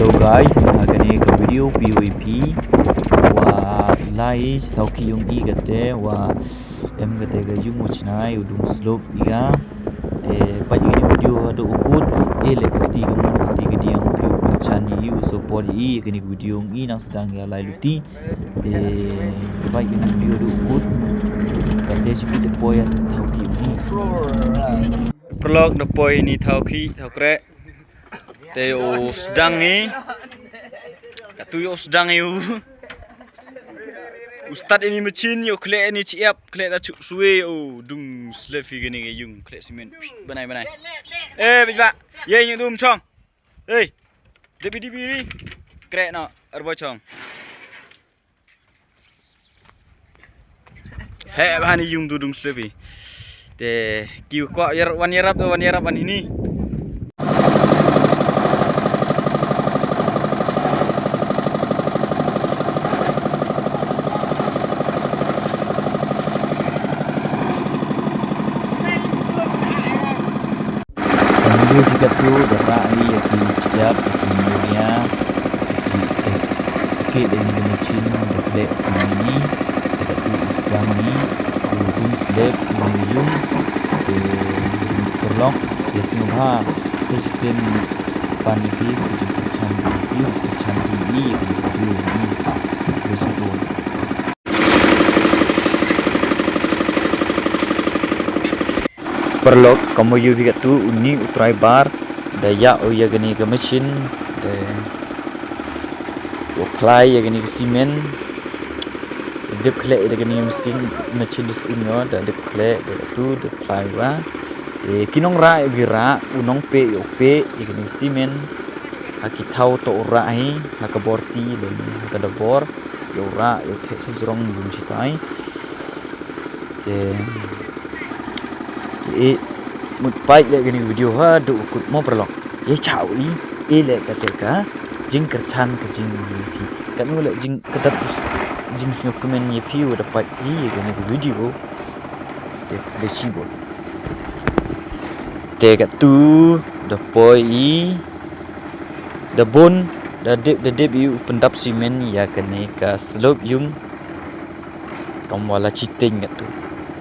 Hello guys, kani ka video PVP wa lai stauki yung I gate wa em gate ga yung muchnai udung slope iga pa yung video ado ukut le kati ga mon kati ga diang piu chani u support I kani video ng I nang sedang ya lai luti pa yung video ado ukut kate si de poya tauki yung Prolog the boy ni tauki taukre te o sedang ni katu yo sedang yu ustad ini mesin yo kle ini ciap kle ta suwe o dung slefi gini ge yung kle simen banai biba ye nyu dum chong debi biri kre no arbo chong he bani yung dung slefi te kiu kwa wan yarap ini Video juga tu berai yang siap dunia okey dengan mesin dekat sini dekat tu sedang ni udung slab yung perlok dia semua sesen paniti kecil ini video ni tersebut perlok kamu yu bigat tu uni utrai bar daya o ya gani ke mesin o play ya gani ke simen dip kle ya gani mesin dis unyo da dip kle da tu dip play wa kinong ra gira unong pe ya gani simen akitau to ora ai hakaborti le hakadabor ya ora ya tek sejrong bum citai một bài lại cái video ha đủ cột mò bờ lọc ye chảo ý lại cái cái jing kerchan ke jing pi kan ngole jing kedat jing sing komen ye pi udah pat cái video de sibo te ka tu the boy the bon the dip yu pendap simen ya kene ka slope yung kamwala chiting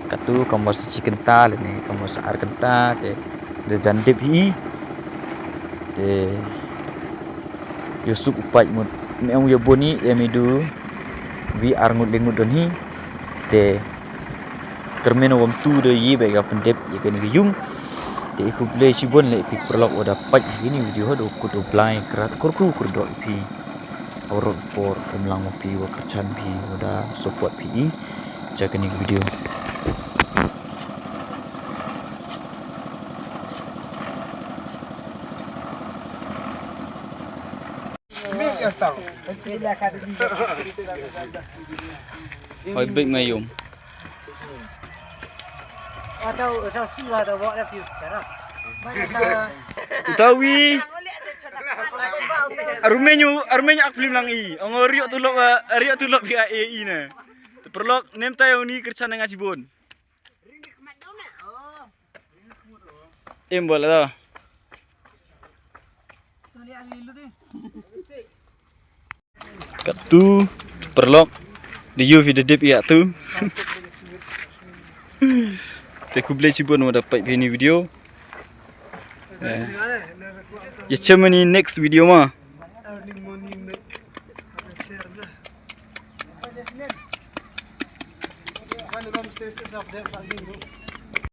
katu kamu si kental ni kamu sa ar kental de jandip hi de Yusuf upat mut meong yo boni emidu vi arngut lengut don hi de kermeno wam tu de yi be ga pendep ye kan yung de ku play si bon le pik perlok oda pat gini video do ku do blind krat kurku kurdo pi orok por kemlang pi wa kercan pi oda support pi jaga ni video Hồi bệnh mày dùng. Utawi. Armenyo aklim lang I. Ang rio tulok bi AI na. Perlok nem tayo ni kercana ngajibon. Bola dah. Katu perlok di you video dip ya tu. Te kublai cibon mau dapat ini video. Ya cuma ni next video mah.